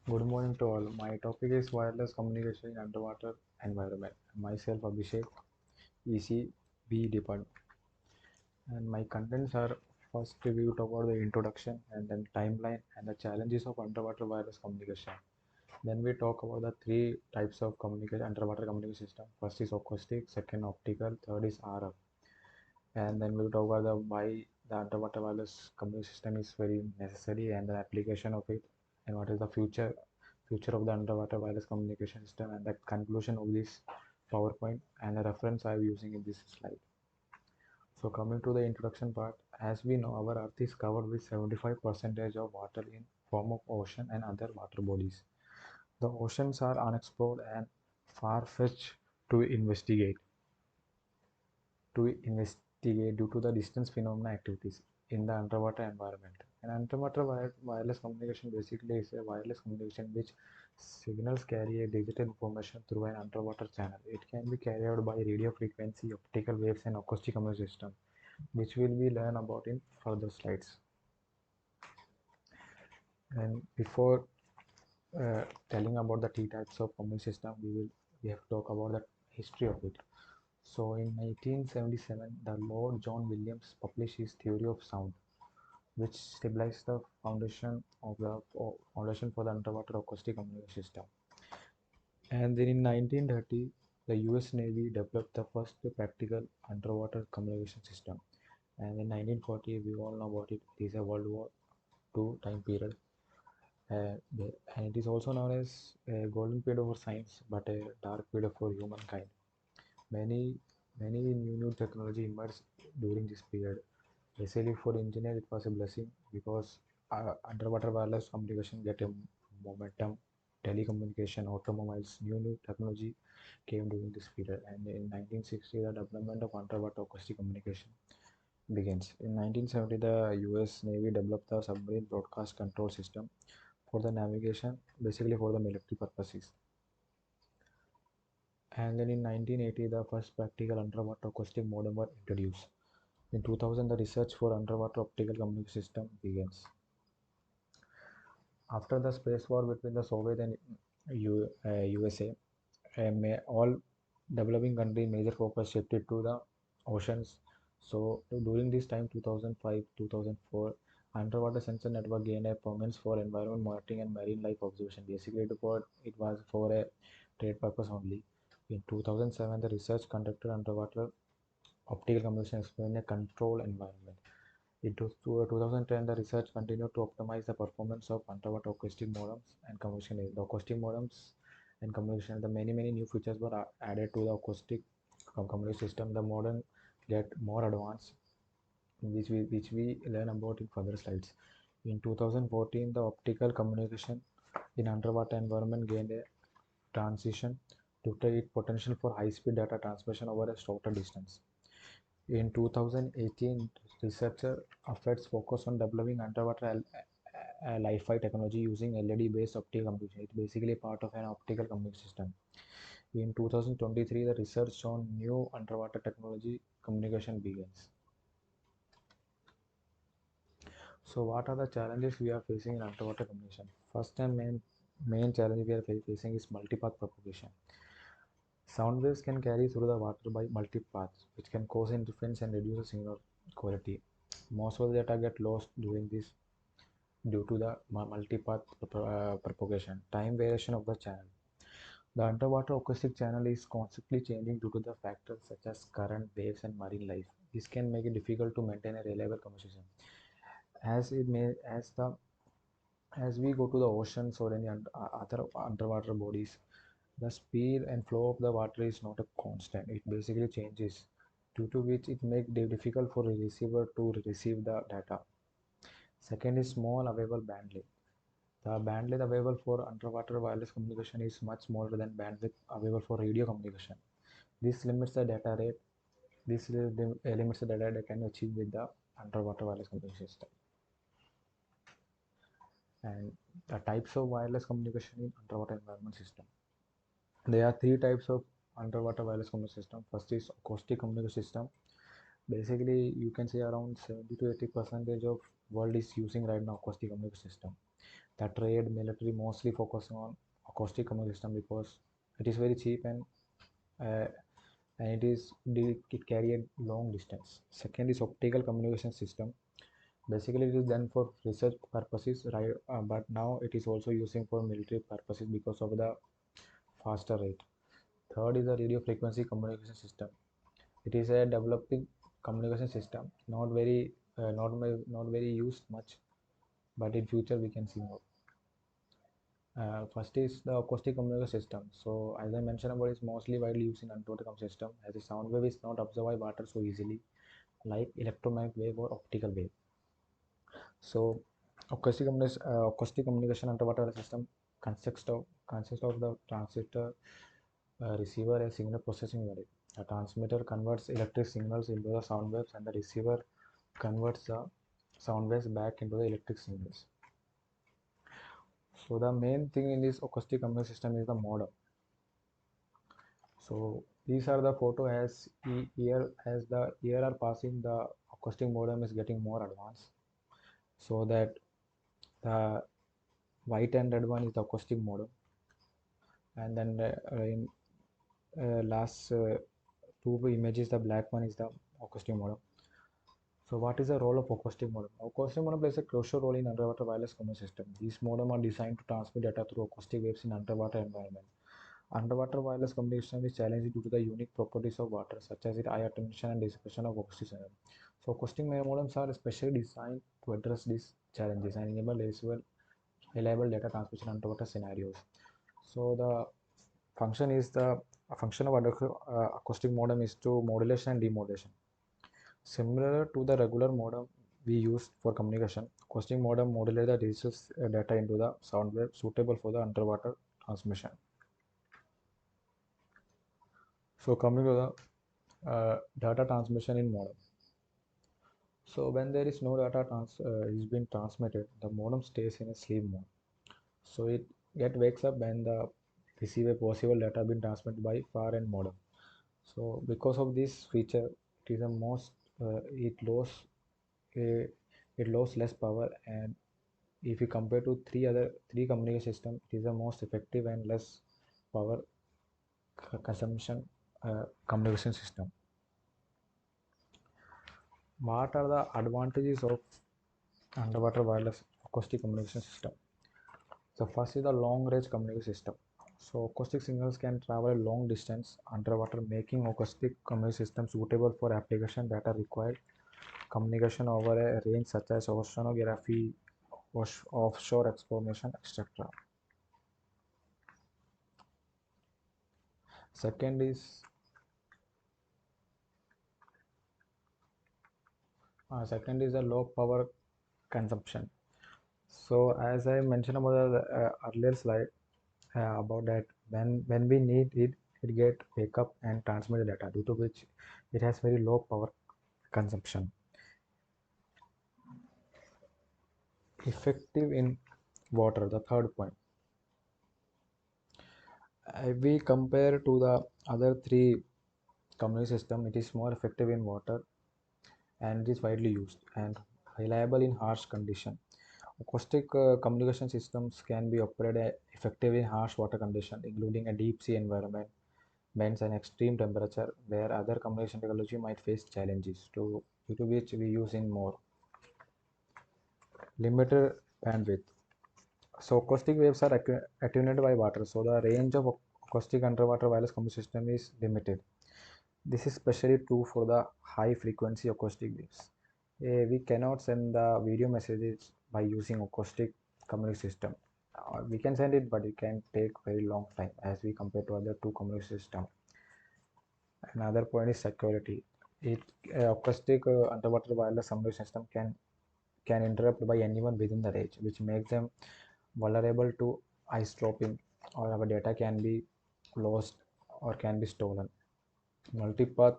Good morning to all. My topic is wireless communication in underwater environment. Myself Abhishek, ECB department, and my contents are first we will talk about the introduction and then timeline and the challenges of underwater wireless communication. Then we talk about the three types of communication underwater communication system. First is acoustic, second optical, third is RF. And then we'll talk about the why the underwater wireless communication system is very necessary and the application of it and what is the future of the underwater wireless communication system and the conclusion of this PowerPoint and the reference I am using in this slide. So coming to the introduction part, as we know, our Earth is covered with 75% of water in form of ocean and other water bodies. The oceans are unexplored and far-fetched to investigate due to the distance phenomena activities in the underwater environment. An underwater wireless communication basically is a wireless communication which signals carry a digital information through an underwater channel. It can be carried out by radio frequency, optical waves, and acoustic communication system, which will be learn about in further slides. And before telling about the T types of communication system, we have to talk about the history of it. So in 1977, the Lord John Williams published his theory of sound, which stabilized the foundation for the underwater acoustic communication system. And then in 1930, the U.S. Navy developed the first practical underwater communication system. And in 1940, we all know about it. It is a World War II time period. And it is also known as a golden period for science, but a dark period for humankind. Many many new technology emerged during this period. Basically, for engineers, it was a blessing because underwater wireless communication get a momentum. Telecommunication, automobiles, new technology came during this period. And in 1960, the development of underwater acoustic communication begins. In 1970, the U.S. Navy developed the submarine broadcast control system for the navigation, basically for the military purposes. And then in 1980, the first practical underwater acoustic modem were introduced. In 2000, the research for underwater optical communication system begins. After the space war between the Soviet and USA, all developing country major focus shifted to the oceans. So during this time, 2005, 2004, underwater sensor network gained a prominence for environment monitoring and marine life observation. Basically, it was for a trade purpose only. In 2007, the research conducted underwater optical communication explained a control environment. In 2010, the research continued to optimize the performance of underwater acoustic modems and communication. The acoustic modems and communication, the many new features were added to the acoustic communication system. The modern get more advanced, which we learn about in further slides. In 2014, the optical communication in underwater environment gained a transition to take potential for high-speed data transmission over a shorter distance. In 2018, researcher efforts focus on developing underwater Li-Fi technology using LED-based optical communication. It's basically part of an optical communication system. In 2023, the research on new underwater technology communication begins. So, what are the challenges we are facing in underwater communication? First and main challenge we are facing is multipath propagation. Sound waves can carry through the water by multipaths, which can cause interference and reduce the signal quality. Most of the data get lost during this due to the multipath propagation. Time variation of the channel. The underwater acoustic channel is constantly changing due to the factors such as current, waves, and marine life. This can make it difficult to maintain a reliable communication. As it may, as we go to the oceans or any other underwater bodies, the speed and flow of the water is not a constant. It basically changes, due to which it makes it difficult for a receiver to receive the data. Second is small available bandwidth. The bandwidth available for underwater wireless communication is much smaller than bandwidth available for radio communication. This limits the data rate. This limits the data that can achieve with the underwater wireless communication system. And the types of wireless communication in underwater environment system. There are three types of underwater wireless communication system. First is acoustic communication system. Basically, you can say around 70 to 80 percentage of world is using right now acoustic communication system. The trade, military mostly focusing on acoustic communication system because it is very cheap uh, and it carry a long distance. Second is optical communication system. Basically, it is done for research purposes, right? But now it is also using for military purposes because of the faster rate. Third is the radio frequency communication system. It is a developing communication system, not very used much, but in future we can see more. First is the acoustic communication system. So as I mentioned about, it's mostly widely used in underwater communication system as the sound wave is not absorbed by water so easily, like electromagnetic wave or optical wave. So acoustic communication underwater system consists of the transmitter, receiver, and signal processing unit. The transmitter converts electric signals into the sound waves, and the receiver converts the sound waves back into the electric signals. So the main thing in this acoustic communication system is the modem. So these are the photo as the year are passing, the acoustic modem is getting more advanced. So that the white and red one is the acoustic modem, and then in last two images, the black one is the acoustic modem. So what is the role of acoustic modem? Acoustic modem plays a crucial role in underwater wireless communication system. These modem are designed to transmit data through acoustic waves in underwater environment. Underwater wireless communication is challenging due to the unique properties of water, such as its high attenuation and dissipation of oxygen. So acoustic modems are specially designed to address these challenges and enable reliable data transmission underwater scenarios. So the function is the function of acoustic modem is to modulation and demodulation. Similar to the regular modem we use for communication, acoustic modem modulates the digital data into the sound wave suitable for the underwater transmission. So coming to the data transmission in modem. So when there is no data is being transmitted, the modem stays in a sleep mode. So it wakes up when the receive a possible data being transmitted by far end modem. So because of this feature, it is the most it loses uh, it loses less power, and if you compare to three communication system, it is the most effective and less power consumption communication system. What are the advantages of underwater wireless acoustic communication system? So first is the long range communication system. So acoustic signals can travel a long distance underwater, making acoustic communication system suitable for application that are required communication over a range such as oceanography, offshore exploration, etc. Second is the low power consumption. So as I mentioned about the earlier slide about that, when we need it, it get wake up and transmit the data, due to which it has very low power consumption. Effective in water, the third point. If we compare to the other three communication system, it is more effective in water and it is widely used and reliable in harsh condition. Acoustic communication systems can be operated effectively in harsh water conditions, including a deep sea environment, winds and extreme temperature, where other communication technology might face challenges, due to which we use in more. Limited bandwidth. So acoustic waves are attenuated by water, so the range of acoustic underwater wireless communication system is limited. This is especially true for the high frequency acoustic waves. We cannot send the video messages by using acoustic communication system. We can send it, but it can take very long time as we compare to other two communication system. Another point is security. It acoustic underwater wireless communication system can interrupt by anyone within the range, which makes them vulnerable to eavesdropping, or our data can be lost or can be stolen. Multipath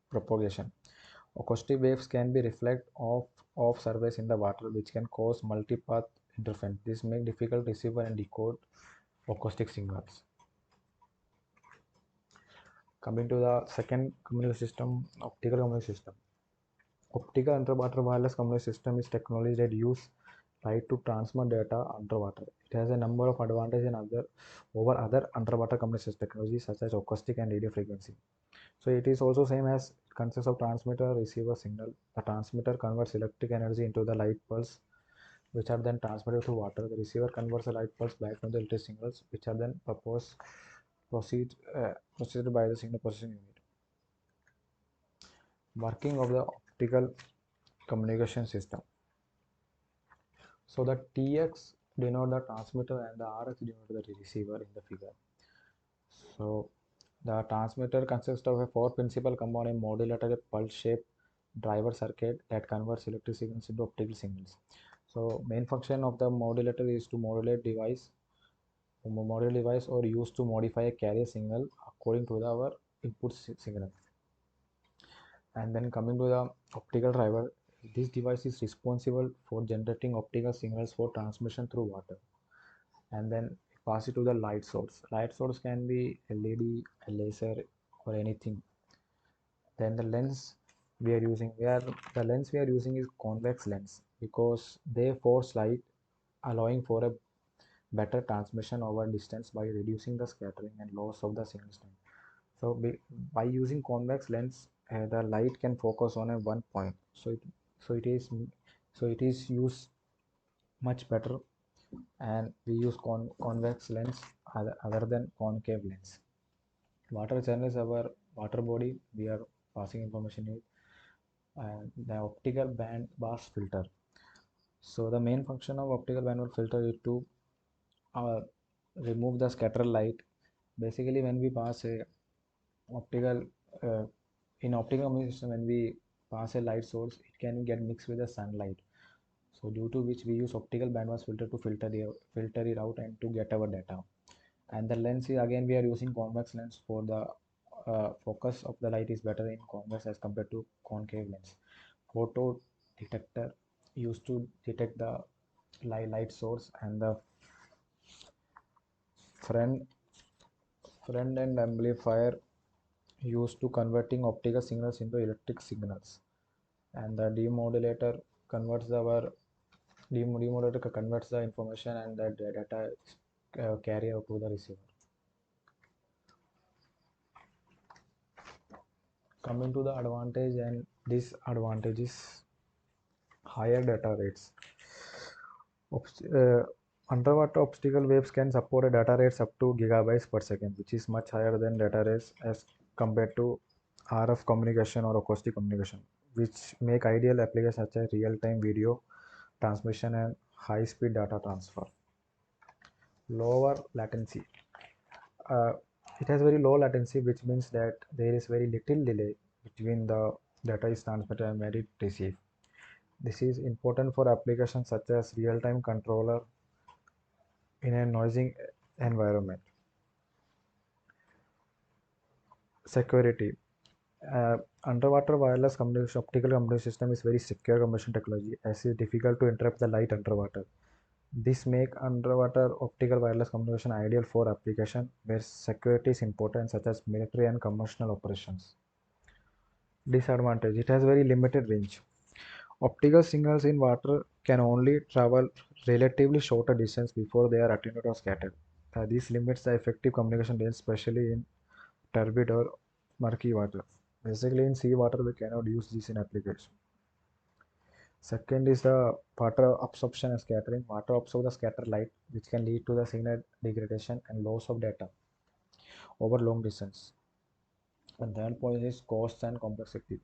propagation. Acoustic waves can be reflect off surface in the water, which can cause multipath interference. This makes difficult receive and decode acoustic signals. Coming to the second communication system, optical communication system. Optical underwater wireless communication system is technology that use light to transmit data underwater. It has a number of advantages and over other underwater communication technologies such as acoustic and radio frequency. So it is also same as consists of transmitter receiver signal. The transmitter converts electric energy into the light pulse, which are then transmitted through water. The receiver converts the light pulse back to the electric signals, which are then proceeded by the signal processing unit. Working of the optical communication system. So the TX denote the transmitter and the RX denote the receiver in the figure. So the transmitter consists of a four principal component modulator pulse shape driver circuit that converts electric signals into optical signals. So main function of the modulator is to modulate device or used to modify a carrier signal according to our input signal. And then coming to the optical driver, this device is responsible for generating optical signals for transmission through water, and then pass it to the light source. Light source can be LED, a laser, or anything. Then the lens the lens we are using is convex lens because they force light, allowing for a better transmission over distance by reducing the scattering and loss of the signal strength. So by using convex lens, the light can focus on a one point. So it is used much better, and we use convex lens other than concave lens. Water channel is our water body. We are passing information in it, and the optical band pass filter. So the main function of optical band pass filter is to uh, remove the scatter light. Basically, when we pass a optical uh, in optical communication, when we pass a light source, it can get mixed with the sunlight. So due to which we use optical bandpass filter to filter it out and to get our data. And the lens is again we are using convex lens for the focus of the light is better in convex as compared to concave lens. Photo detector used to detect the light source, and the front end amplifier used to converting optical signals into electric signals, and the converts our demodulator converts the information and the data carry out to the receiver. Coming to the advantage and disadvantages, higher data rates. Underwater optical waves can support a data rates up to gigabytes per second, which is much higher than data rates as compared to RF communication or acoustic communication, which make ideal applications such as real-time video transmission and high-speed data transfer. Lower latency. Uh, it has very low latency, which means that there is very little delay between the data is transmitted and when it received. This is important for applications such as real-time controller in a noisy environment. Security. Underwater wireless communication, optical communication system is very secure communication technology as it is difficult to interrupt the light underwater. This make underwater optical wireless communication ideal for application where security is important such as military and commercial operations. Disadvantage. It has very limited range. Optical signals in water can only travel relatively shorter distance before they are attenuated or scattered. This limits the effective communication range, especially in turbid or murky water. Basically, in sea water, we cannot use this in application. Second is the water absorption and scattering. Water absorbs the scattered light, which can lead to the signal degradation and loss of data over long distance. And third point is cost and complexity.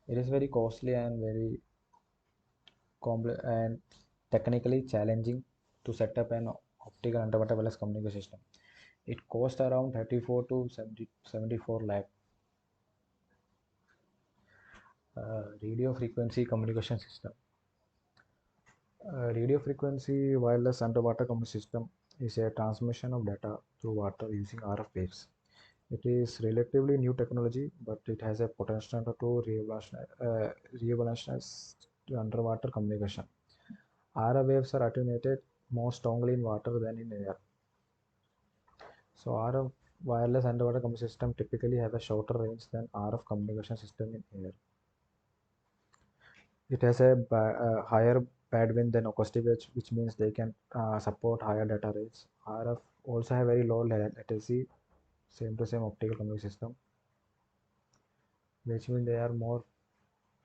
It is very costly and very complex and technically challenging to set up an optical underwater wireless communication system. It costs around 34 to 74 lakh. Radio frequency communication system. Radio frequency wireless underwater communication system is a transmission of data through water using RF waves. It is relatively new technology, but it has a potential to revolutionize underwater communication. RF waves are attenuated more strongly in water than in air. So RF wireless underwater communication system typically have a shorter range than RF communication system in air. It has a higher bandwidth than acoustic waves, which means they can support higher data rates. RF also have very low latency, same to same optical communication system, which means they are more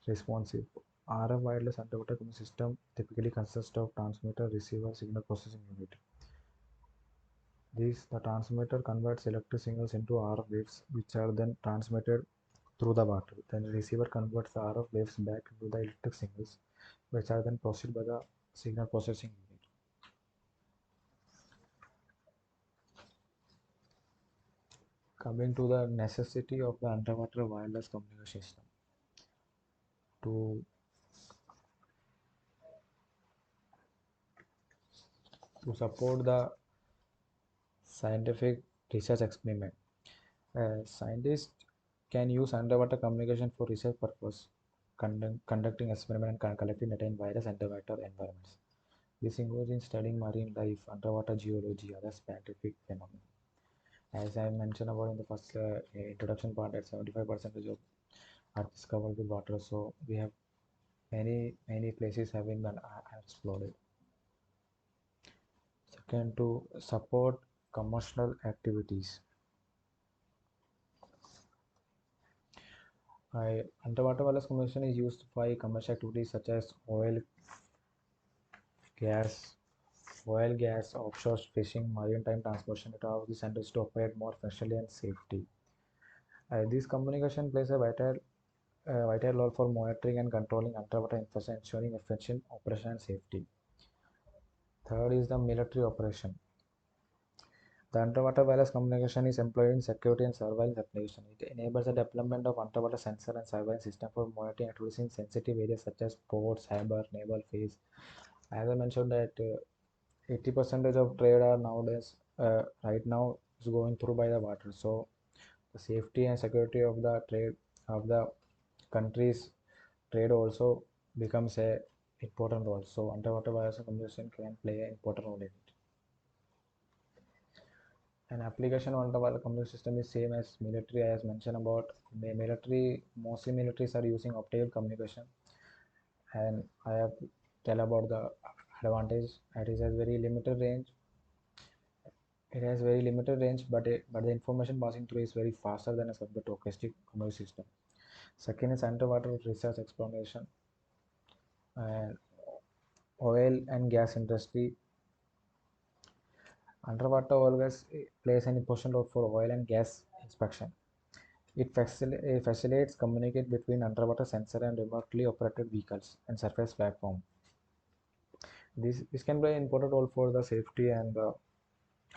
responsive. RF wireless underwater communication system typically consists of transmitter, receiver, signal processing unit. The transmitter converts electric signals into RF waves, which are then transmitted through the water. Then the receiver converts the RF waves back into the electric signals, which are then processed by the signal processing unit. Coming to the necessity of the underwater wireless communication system. To support the scientific research experiment, scientists can use underwater communication for research purpose, conducting experiment and collecting data in various underwater environments. This includes in studying marine life, underwater geology, other scientific phenomena. As I mentioned about in the first introduction part, that 75% of Earth is covered with water, so we have many places having been explored. Second, to support commercial activities. Underwater wireless communication is used by commercial activities such as gas, offshore fishing, maritime transportation. It allows the centers to operate more efficiently and safety. This communication plays a vital role for monitoring and controlling underwater infrastructure, ensuring efficient operation and safety. Third is the military operation. The underwater wireless communication is employed in security and surveillance application. It enables the development of underwater sensor and surveillance system for monitoring activities in sensitive areas such as ports, harbor, naval phase. As I mentioned that 80% of trade are nowadays right now is going through by the water. So the safety and security of the trade of the countries trade also becomes a important role. So underwater wireless communication can play an important role in it. An application of underwater communication system is same as military. As mentioned about military, mostly militaries are using optical communication, and I have tell about the advantage. It has very limited range. It has very limited range, but the information passing through is very faster than as compared to acoustic communication system. Second is underwater research exploration. And oil and gas industry. Underwater oil gas plays an important role for oil and gas inspection. It facilitates communicate between underwater sensor and remotely operated vehicles and surface platform. This can play an important role for the safety and the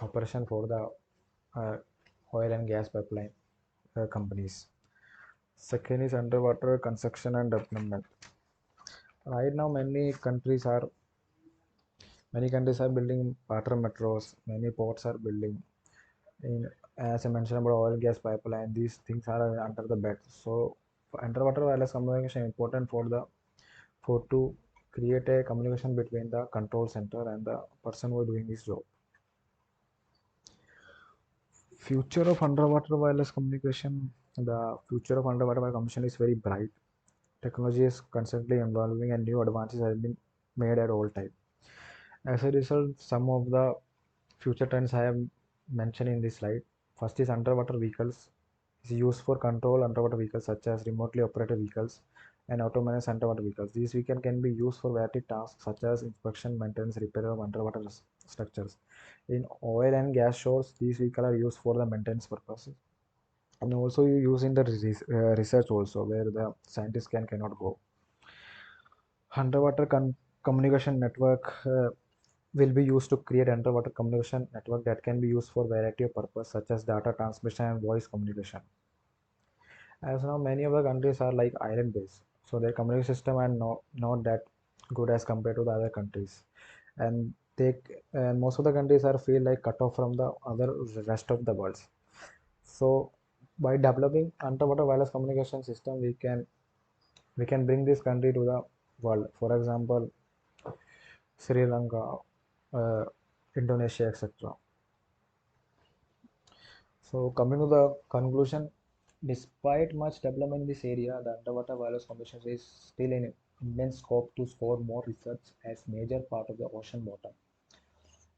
operation for the uh, oil and gas pipeline companies. Second is underwater construction and development. Right now, many countries are building water metros. Many ports are building. As I mentioned about oil and gas pipeline, these things are under the bed. So underwater wireless communication is important for to create a communication between the control center and the person who is doing this job. Future of underwater wireless communication. The future of underwater wireless communication is very bright. Technology is constantly evolving and new advances have been made at all time. As a result, some of the future trends I have mentioned in this slide. First is underwater vehicles. Is used for control underwater vehicles such as remotely operated vehicles and autonomous underwater vehicles. These vehicles can be used for variety tasks such as inspection, maintenance, repair of underwater structures. In oil and gas shores, these vehicles are used for the maintenance purposes. And also you use in the research also where the scientists cannot go. Underwater communication network will be used to create underwater communication network that can be used for variety of purpose such as data transmission and voice communication. As now many of the countries are like island based, so their communication system are not that good as compared to the other countries, and they and most of the countries are feel like cut off from the other rest of the world. So by developing underwater wireless communication system, we can bring this country to the world. For example, Sri Lanka, uh, Indonesia, etc. So coming to the conclusion, despite much development in this area, the underwater wireless communication is still in immense scope to score more research as major part of the ocean bottom.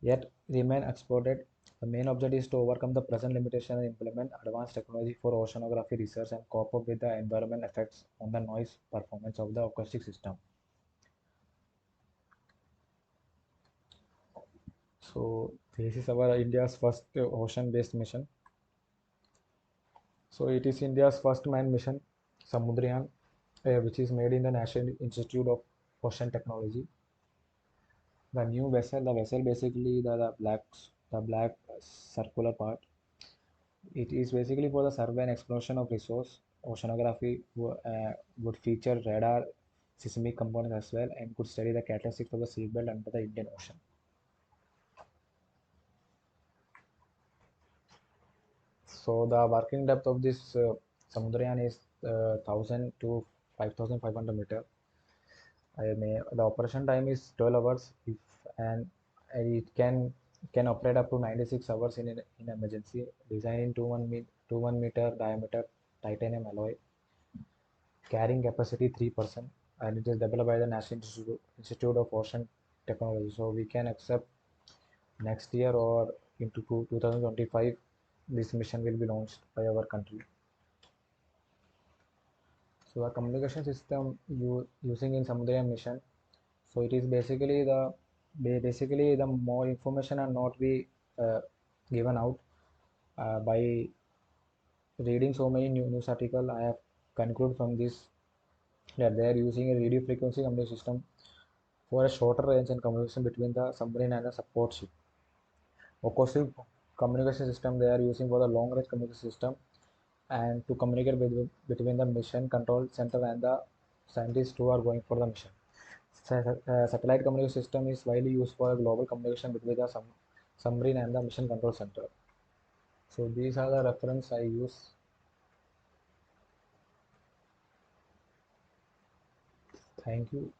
Yet remain exploited. The main objective is to overcome the present limitation and implement advanced technology for oceanography research and cope up with the environment effects on the noise performance of the acoustic system. So this is our India's first ocean-based mission. So it is India's first manned mission, Samudriyaan, which is made in the National Institute of Ocean Technology. The new vessel, the vessel basically the black circular part. It is basically for the survey and exploration of resource. Oceanography would feature radar, seismic components as well, and could study the characteristics of the seabed under the Indian Ocean. So the working depth of this Samudriyaan is 1000 to 5500 meter. The operation time is 12 hours if and it can operate up to 96 hours in emergency. Designed in 21 meter diameter titanium alloy, carrying capacity 3%, and it is developed by the National Institute of Ocean Technology. So we can accept next year or into 2025 this mission will be launched by our country. So the communication system using in Samudra mission. So it is basically the more information are not be uh, given out by reading so many news article. I have concluded from this that they are using a radio frequency communication system for a shorter range and communication between the submarine and the support ship. Acoustic communication system they are using for the long range communication system and to communicate between the mission control center and the scientists who are going for the mission. Satellite communication system is widely used for global communication between the submarine and the mission control center. So these are the reference I use. Thank you.